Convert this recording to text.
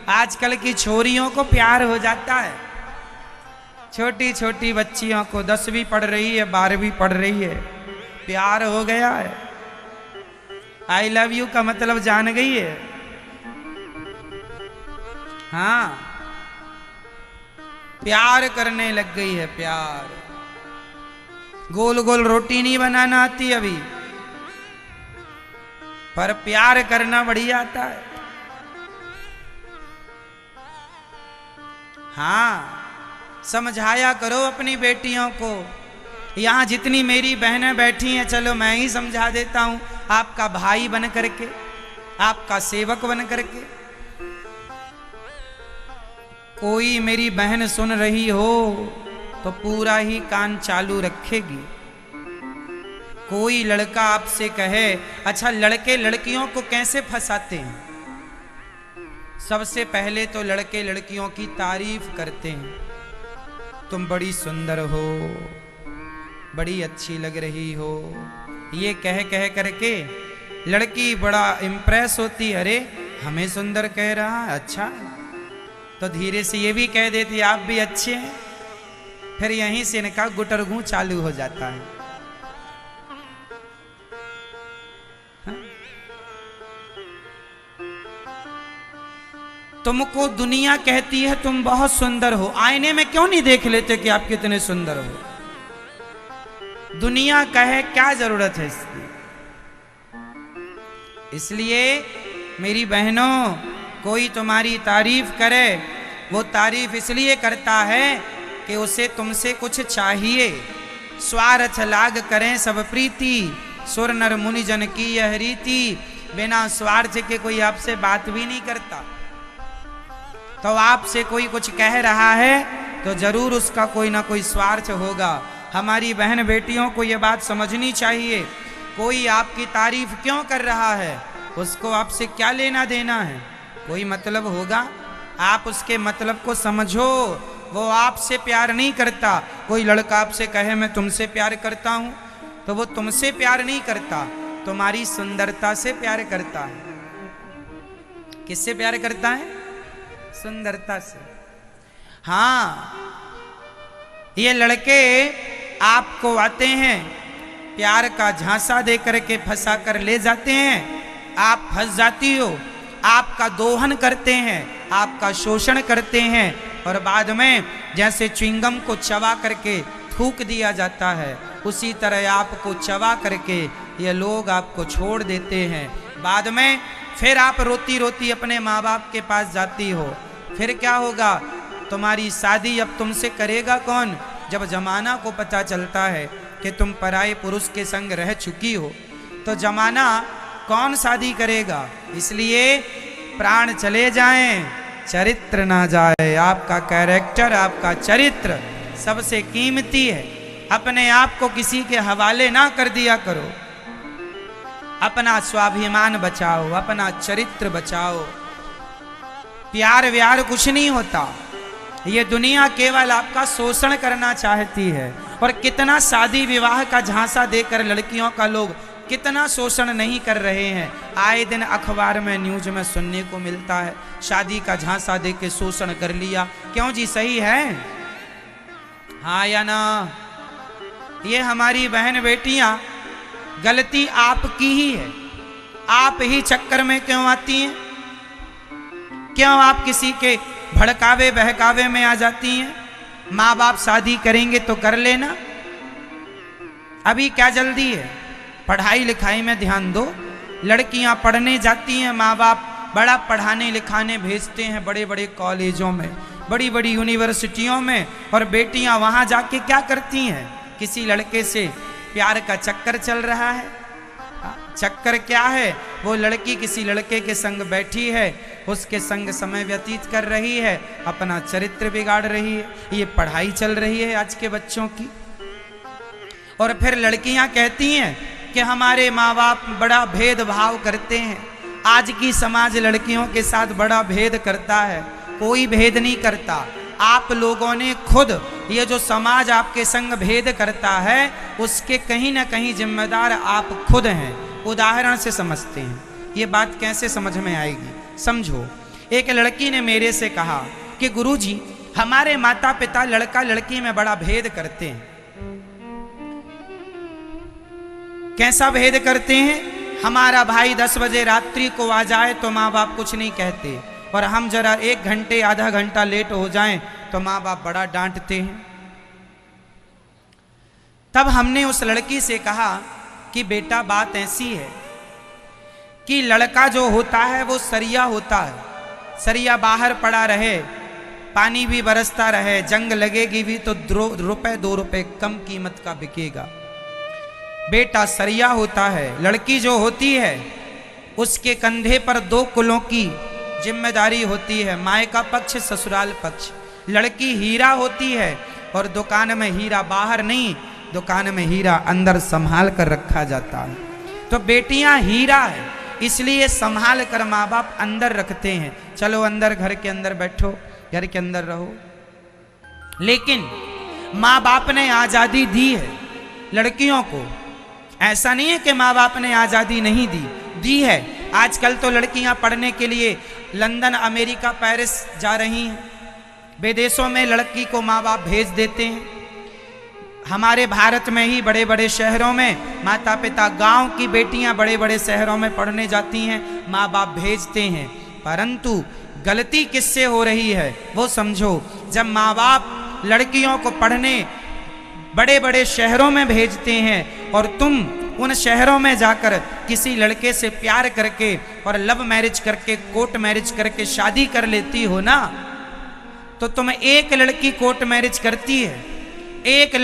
आजकल की छोरियों को प्यार हो जाता है, छोटी छोटी बच्चियों को 10वीं पढ़ रही है 12वीं पढ़ रही है, प्यार हो गया है। आई लव यू का मतलब जान गई है। हाँ, प्यार करने लग गई है। प्यार गोल गोल रोटी नहीं बनाना आती अभी, पर प्यार करना बढ़िया आता है। हाँ, समझाया करो अपनी बेटियों को। यहां जितनी मेरी बहनें बैठी हैं, चलो मैं ही समझा देता हूं, आपका भाई बन करके, आपका सेवक बन करके। कोई मेरी बहन सुन रही हो तो पूरा ही कान चालू रखेगी। कोई लड़का आपसे कहे, अच्छा लड़के लड़कियों को कैसे फंसाते हैं? सबसे पहले तो लड़के लड़कियों की तारीफ करते हैं, तुम बड़ी सुंदर हो, बड़ी अच्छी लग रही हो, ये कह कह करके लड़की बड़ा इम्प्रेस होती, अरे हमें सुंदर कह रहा है, अच्छा। तो धीरे से ये भी कह देती आप भी अच्छे हैं, फिर यहीं से इनका गुटरगू चालू हो जाता है। तुमको दुनिया कहती है तुम बहुत सुंदर हो, आईने में क्यों नहीं देख लेते कि आप कितने सुंदर हो? दुनिया कहे क्या जरूरत है इसकी? इसलिए मेरी बहनों, कोई तुम्हारी तारीफ करे, वो तारीफ इसलिए करता है कि उसे तुमसे कुछ चाहिए। स्वार्थ लाग करें सब प्रीति, सुर नर मुनि जन की यह रीति। बिना स्वार्थ के कोई आपसे बात भी नहीं करता। तो आपसे कोई कुछ कह रहा है तो जरूर उसका कोई ना कोई स्वार्थ होगा। हमारी बहन बेटियों को यह बात समझनी चाहिए, कोई आपकी तारीफ क्यों कर रहा है, उसको आपसे क्या लेना देना है? कोई मतलब होगा, आप उसके मतलब को समझो। वो आपसे प्यार नहीं करता। कोई लड़का आपसे कहे मैं तुमसे प्यार करता हूं, तो वो तुमसे प्यार नहीं करता, तुम्हारी सुंदरता से प्यार करता है। किससे प्यार करता है? सुंदरता से। हाँ, ये लड़के आपको आते हैं, प्यार का झांसा दे करके फंसा कर ले जाते हैं, आप फंस जाती हो, आपका दोहन करते हैं, आपका शोषण करते हैं, और बाद में जैसे च्युइंगम को चबा करके थूक दिया जाता है, उसी तरह आपको चबा करके ये लोग आपको छोड़ देते हैं। बाद में फिर आप रोती रोती अपने माँ बाप के पास जाती हो। फिर क्या होगा? तुम्हारी शादी अब तुमसे करेगा कौन? जब जमाना को पता चलता है कि तुम पराये पुरुष के संग रह चुकी हो, तो जमाना कौन शादी करेगा? इसलिए प्राण चले जाएं, चरित्र ना जाए। आपका कैरेक्टर, आपका चरित्र सबसे कीमती है। अपने आप को किसी के हवाले ना कर दिया करो। अपना स्वाभिमान बचाओ, अपना चरित्र बचाओ। प्यार व्यार कुछ नहीं होता, ये दुनिया केवल आपका शोषण करना चाहती है। और कितना शादी विवाह का झांसा देकर लड़कियों का लोग कितना शोषण नहीं कर रहे हैं। आए दिन अखबार में न्यूज में सुनने को मिलता है, शादी का झांसा दे के शोषण कर लिया। क्यों जी, सही है? हाँ या ना? ये हमारी बहन बेटियां, गलती आपकी ही है। आप ही चक्कर में क्यों आती हैं? क्यों आप किसी के भड़कावे बहकावे में आ जाती हैं? माँ बाप शादी करेंगे तो कर लेना, अभी क्या जल्दी है? पढ़ाई लिखाई में ध्यान दो। लड़कियां पढ़ने जाती हैं, माँ बाप बड़ा पढ़ाने लिखाने भेजते हैं, बड़े बड़े कॉलेजों में, बड़ी बड़ी यूनिवर्सिटियों में, और बेटियां वहां जाके क्या करती हैं? किसी लड़के से प्यार का चक्कर चल रहा है। चक्कर क्या है? वो लड़की किसी लड़के के संग बैठी है, उसके संग समय व्यतीत कर रही है, अपना चरित्र बिगाड़ रही है। ये पढ़ाई चल रही है आज के बच्चों की। और फिर लड़कियां कहती हैं कि हमारे माँ बाप बड़ा भेदभाव करते हैं। आज की समाज लड़कियों के साथ बड़ा भेद करता है। कोई भेद नहीं करता। आप लोगों ने खुद, ये जो समाज आपके संग भेद करता है, उसके कहीं ना कहीं जिम्मेदार आप खुद हैं। उदाहरण से समझते हैं, ये बात कैसे समझ में आएगी, समझो। एक लड़की ने मेरे से कहा कि गुरुजी, हमारे माता पिता लड़का लड़की में बड़ा भेद करते हैं। कैसा भेद करते हैं? हमारा भाई 10 बजे रात्रि को आ जाए तो माँ बाप कुछ नहीं कहते, और हम जरा 1 घंटे आधा घंटा लेट हो जाएं तो माँ बाप बड़ा डांटते हैं। तब हमने उस लड़की से कहा कि बेटा, बात ऐसी है कि लड़का जो होता है वो सरिया होता है। सरिया बाहर पड़ा रहे, पानी भी बरसता रहे, जंग लगेगी भी तो 2 रुपए कम कीमत का बिकेगा। बेटा सरिया होता है। लड़की जो होती है उसके कंधे पर 2 कुलों की जिम्मेदारी होती है, मायका पक्ष ससुराल पक्ष। लड़की हीरा होती है, और दुकान में हीरा बाहर नहीं, दुकान में हीरा अंदर संभाल कर रखा जाता है। तो बेटियां हीरा है, इसलिए संभाल कर माँ बाप अंदर रखते हैं। चलो अंदर, घर के अंदर बैठो, घर के अंदर रहो। लेकिन माँ बाप ने आजादी दी है लड़कियों को। ऐसा नहीं है कि माँ बाप ने आजादी नहीं दी है। आजकल तो लड़कियां पढ़ने के लिए लंदन, अमेरिका, पेरिस जा रही हैं। विदेशों में लड़की को माँ बाप भेज देते हैं। हमारे भारत में ही बड़े बड़े शहरों में माता पिता गांव की बेटियां बड़े बड़े शहरों में पढ़ने जाती हैं, माँ बाप भेजते हैं। परंतु गलती किससे हो रही है वो समझो। जब माँ बाप लड़कियों को पढ़ने बड़े बड़े शहरों में भेजते हैं और तुम उन शहरों में जाकर किसी लड़के से प्यार करके और लव मैरिज करके, कोर्ट मैरिज करके शादी कर लेती हो ना, तो तुम एक लड़की कोर्ट मैरिज करती है, एक